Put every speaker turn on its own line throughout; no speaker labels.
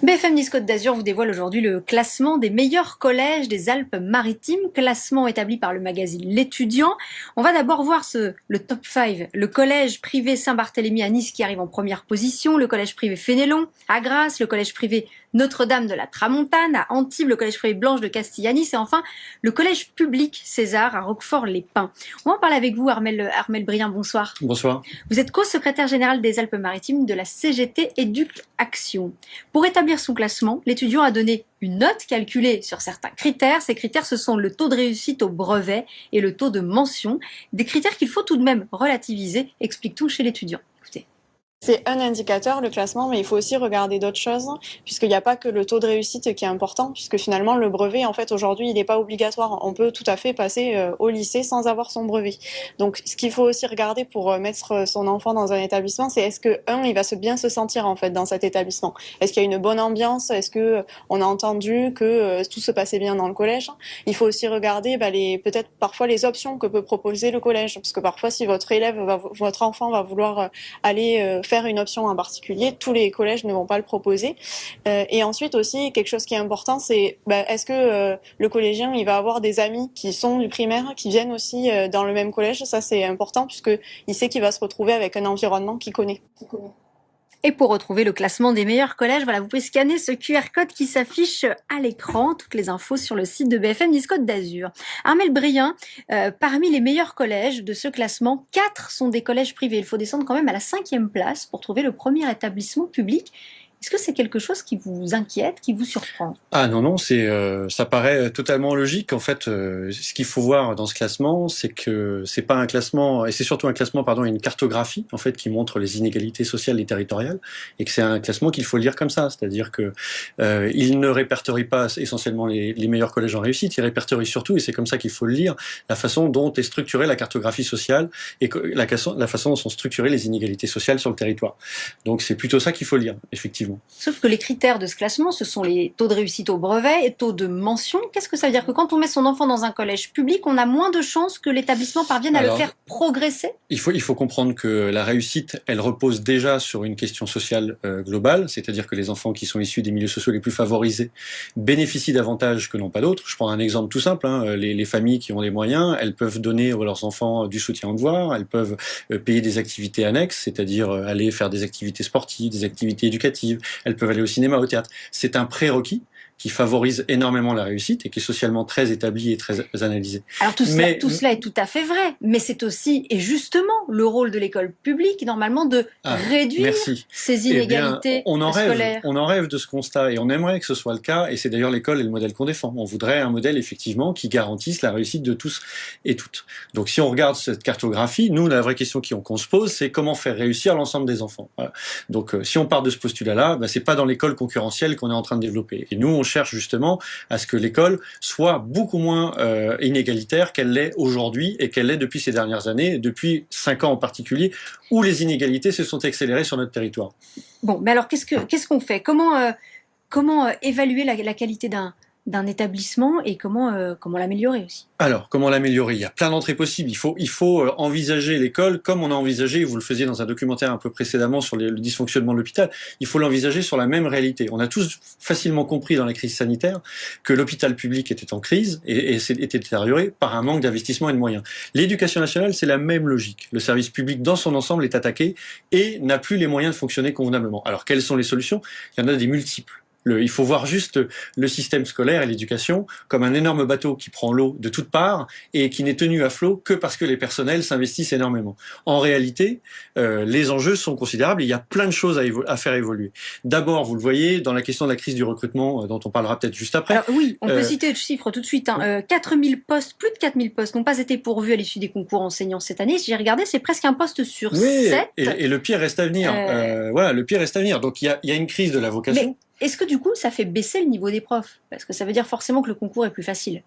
BFM Nice Côte d'Azur vous dévoile aujourd'hui le classement des meilleurs collèges des Alpes-Maritimes, classement établi par le magazine L'Étudiant. On va d'abord voir le top 5. Le collège privé Saint-Barthélemy à Nice qui arrive en première position, le collège privé Fénélon à Grasse, le collège privé Notre-Dame de la Tramontane à Antibes, le collège privé Blanche de Castille à Nice et enfin le collège public César à Roquefort-les-Pins. On va en parler avec vous, Armel Brien, bonsoir.
Bonsoir.
Vous êtes co-secrétaire général des Alpes-Maritimes de la CGT Éduc Action. Pour établir son classement, l'étudiant a donné une note calculée sur certains critères. Ces critères, ce sont le taux de réussite au brevet et le taux de mention. Des critères qu'il faut tout de même relativiser, explique-t-on chez l'étudiant. Écoutez.
C'est un indicateur, le classement, mais il faut aussi regarder d'autres choses, puisqu'il n'y a pas que le taux de réussite qui est important, puisque finalement, le brevet, en fait, aujourd'hui, il n'est pas obligatoire. On peut tout à fait passer au lycée sans avoir son brevet. Donc, ce qu'il faut aussi regarder pour mettre son enfant dans un établissement, c'est est-ce que, il va bien se sentir, en fait, dans cet établissement? Est-ce qu'il y a une bonne ambiance? Est-ce que on a entendu que tout se passait bien dans le collège? Il faut aussi regarder, peut-être parfois les options que peut proposer le collège, parce que parfois, si votre enfant va vouloir aller faire une option en particulier, tous les collèges ne vont pas le proposer. Et ensuite aussi, quelque chose qui est important, c'est est-ce que le collégien, il va avoir des amis qui sont du primaire, qui viennent aussi dans le même collège? Ça, c'est important, puisqu'il sait qu'il va se retrouver avec un environnement qu'il connaît.
Et pour retrouver le classement des meilleurs collèges, voilà, vous pouvez scanner ce QR code qui s'affiche à l'écran. Toutes les infos sur le site de BFM Nice Côte d'Azur. Armel Brien, parmi les meilleurs collèges de ce classement, 4 sont des collèges privés. Il faut descendre quand même à la 5e place pour trouver le premier établissement public. Est-ce que c'est quelque chose qui vous inquiète, qui vous surprend?
Ah non, ça paraît totalement logique. En fait, ce qu'il faut voir dans ce classement, c'est que c'est pas un classement, et c'est surtout un classement, une cartographie, en fait, qui montre les inégalités sociales et territoriales, et que c'est un classement qu'il faut lire comme ça. C'est-à-dire que il ne répertorie pas essentiellement les meilleurs collèges en réussite, il répertorie surtout, et c'est comme ça qu'il faut le lire, la façon dont est structurée la cartographie sociale, et la façon dont sont structurées les inégalités sociales sur le territoire. Donc c'est plutôt ça qu'il faut lire, effectivement.
Sauf que les critères de ce classement, ce sont les taux de réussite au brevet et taux de mention. Qu'est-ce que ça veut dire? Que quand on met son enfant dans un collège public, on a moins de chances que l'établissement parvienne à le faire progresser?
Il faut comprendre que la réussite, elle repose déjà sur une question sociale globale, c'est-à-dire que les enfants qui sont issus des milieux sociaux les plus favorisés bénéficient davantage que non pas d'autres. Je prends un exemple tout simple, les familles qui ont les moyens, elles peuvent donner à leurs enfants du soutien au devoir, elles peuvent payer des activités annexes, c'est-à-dire aller faire des activités sportives, des activités éducatives, elles peuvent aller au cinéma, au théâtre. C'est un prérequis qui favorise énormément la réussite et qui est socialement très établi et très analysé.
Alors tout cela est tout à fait vrai, mais c'est aussi et justement le rôle de l'école publique normalement de réduire ces inégalités scolaires.
On en rêve de ce constat et on aimerait que ce soit le cas, et c'est d'ailleurs l'école et le modèle qu'on défend. On voudrait un modèle effectivement qui garantisse la réussite de tous et toutes. Donc si on regarde cette cartographie, nous la vraie question qu'on se pose, c'est comment faire réussir l'ensemble des enfants. Voilà. Donc si on part de ce postulat-là, c'est pas dans l'école concurrentielle qu'on est en train de développer. Et nous on cherche justement à ce que l'école soit beaucoup moins inégalitaire qu'elle l'est aujourd'hui et qu'elle l'est depuis ces dernières années, depuis 5 ans en particulier, où les inégalités se sont accélérées sur notre territoire.
Bon, mais alors qu'est-ce qu'on fait? Comment évaluer la qualité d'un établissement et comment l'améliorer aussi?
Alors, comment l'améliorer? Il y a plein d'entrées possibles. Il faut envisager l'école comme on a envisagé, vous le faisiez dans un documentaire un peu précédemment sur le dysfonctionnement de l'hôpital, il faut l'envisager sur la même réalité. On a tous facilement compris dans la crise sanitaire que l'hôpital public était en crise et était détérioré par un manque d'investissement et de moyens. L'éducation nationale, c'est la même logique. Le service public dans son ensemble est attaqué et n'a plus les moyens de fonctionner convenablement. Alors, quelles sont les solutions? Il y en a des multiples. Il faut voir juste le système scolaire et l'éducation comme un énorme bateau qui prend l'eau de toutes parts et qui n'est tenu à flot que parce que les personnels s'investissent énormément. En réalité, les enjeux sont considérables et il y a plein de choses à faire évoluer. D'abord, vous le voyez, dans la question de la crise du recrutement, dont on parlera peut-être juste après.
Alors, oui, on peut citer le chiffre tout de suite. 4000 postes, plus de 4000 postes n'ont pas été pourvus à l'issue des concours enseignants cette année. J'ai regardé, c'est presque un poste sur 7.
Et le pire reste à venir. Voilà, le pire reste à venir. Donc il y a une crise de la vocation.
Mais est-ce que du coup, ça fait baisser le niveau des profs? Parce que ça veut dire forcément que le concours est plus facile.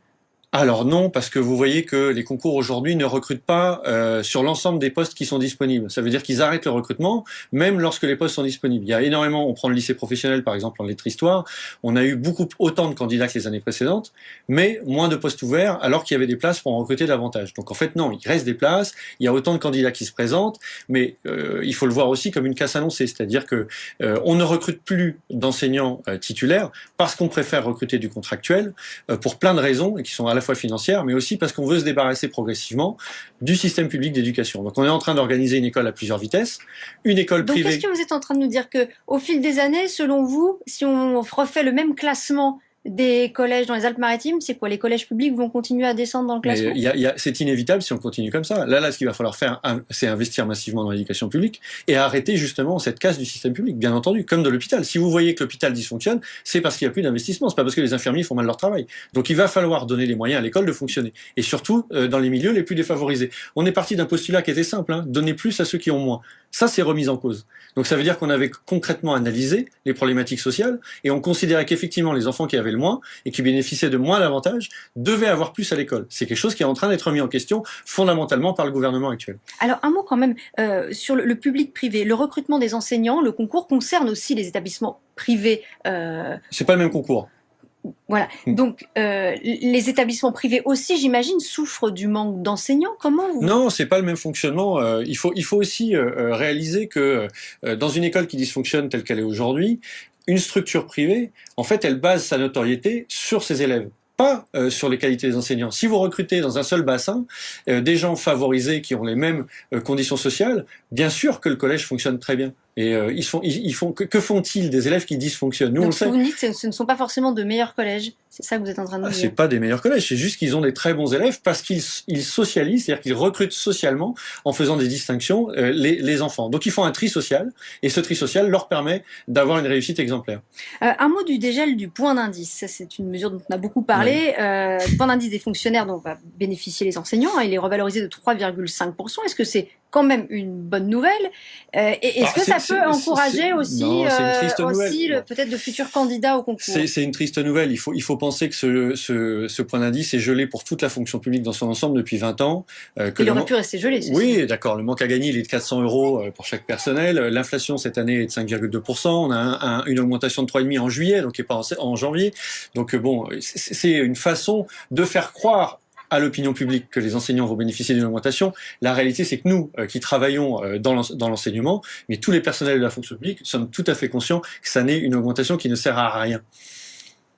Alors non, parce que vous voyez que les concours aujourd'hui ne recrutent pas sur l'ensemble des postes qui sont disponibles. Ça veut dire qu'ils arrêtent le recrutement, même lorsque les postes sont disponibles. Il y a énormément, on prend le lycée professionnel par exemple en lettres histoire, on a eu autant de candidats que les années précédentes, mais moins de postes ouverts alors qu'il y avait des places pour en recruter davantage. Donc en fait non, il reste des places, il y a autant de candidats qui se présentent, mais il faut le voir aussi comme une casse annoncée, c'est-à-dire que on ne recrute plus d'enseignants titulaires parce qu'on préfère recruter du contractuel pour plein de raisons et qui sont à la fois financière, mais aussi parce qu'on veut se débarrasser progressivement du système public d'éducation. Donc on est en train d'organiser une école à plusieurs vitesses, une école
Donc,
privée.
qu'est-ce que vous êtes en train de nous dire que, au fil des années, selon vous, si on refait le même classement des collèges dans les Alpes-Maritimes, c'est quoi? Les collèges publics vont continuer à descendre dans le classement?
Mais c'est inévitable si on continue comme ça. Là, ce qu'il va falloir faire, c'est investir massivement dans l'éducation publique et arrêter justement cette casse du système public, bien entendu, comme de l'hôpital. Si vous voyez que l'hôpital dysfonctionne, c'est parce qu'il n'y a plus d'investissement, c'est pas parce que les infirmiers font mal leur travail. Donc il va falloir donner les moyens à l'école de fonctionner, et surtout dans les milieux les plus défavorisés. On est parti d'un postulat qui était simple, hein, donner plus à ceux qui ont moins. Ça, c'est remis en cause. Donc ça veut dire qu'on avait concrètement analysé les problématiques sociales et on considérait qu'effectivement les enfants qui avaient le moins et qui bénéficiaient de moins d'avantages devaient avoir plus à l'école. C'est quelque chose qui est en train d'être remis en question fondamentalement par le gouvernement actuel.
Alors, un mot quand même sur le public-privé. Le recrutement des enseignants, le concours concerne aussi les établissements privés.
C'est pas le même concours.
Voilà. Donc, les établissements privés aussi, j'imagine, souffrent du manque d'enseignants. Comment vous...
Non, c'est pas le même fonctionnement. Il faut aussi réaliser que dans une école qui dysfonctionne telle qu'elle est aujourd'hui, une structure privée, en fait, elle base sa notoriété sur ses élèves, pas sur les qualités des enseignants. Si vous recrutez dans un seul bassin des gens favorisés qui ont les mêmes conditions sociales, bien sûr que le collège fonctionne très bien. Et que font-ils des élèves qui dysfonctionnent? Nous,
Donc,
on le
ce que
sait.
vous me dites, ce ne sont pas forcément de meilleurs collèges. C'est ça que vous êtes en train de nous
C'est
dire.
pas des meilleurs collèges, c'est juste qu'ils ont des très bons élèves parce qu'ils socialisent, c'est-à-dire qu'ils recrutent socialement en faisant des distinctions les enfants. Donc ils font un tri social et ce tri social leur permet d'avoir une réussite exemplaire.
Un mot du dégel du point d'indice. Ça, c'est une mesure dont on a beaucoup parlé. Point d'indice des fonctionnaires dont va bénéficier les enseignants. Il est revalorisé de 3,5%. Est-ce que c'est quand même une bonne nouvelle et est-ce que ça peut encourager aussi, peut-être de futurs candidats au concours?
C'est une triste nouvelle. Il faut penser que ce point d'indice est gelé pour toute la fonction publique dans son ensemble depuis 20 ans.
Il aurait pu rester gelé.
Oui, d'accord. Le manque à gagner, il est de 400 € pour chaque personnel. L'inflation cette année est de 5,2%. On a une augmentation de 3,5% en juillet, donc qui est pas en janvier. Donc bon, c'est une façon de faire croire à l'opinion publique que les enseignants vont bénéficier d'une augmentation. La réalité, c'est que nous, qui travaillons dans l'enseignement, mais tous les personnels de la fonction publique, sommes tout à fait conscients que ça n'est une augmentation qui ne sert à rien.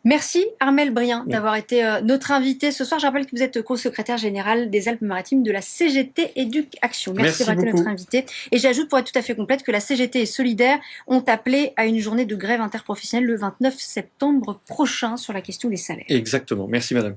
Merci Armelle Brien d'avoir été notre invité ce soir. Je rappelle que vous êtes co-secrétaire général des Alpes-Maritimes de la CGT Éduc-Action. Merci d'avoir été notre invité. Et j'ajoute, pour être tout à fait complète, que la CGT et Solidaire ont appelé à une journée de grève interprofessionnelle le 29 septembre prochain sur la question des salaires.
Exactement. Merci madame.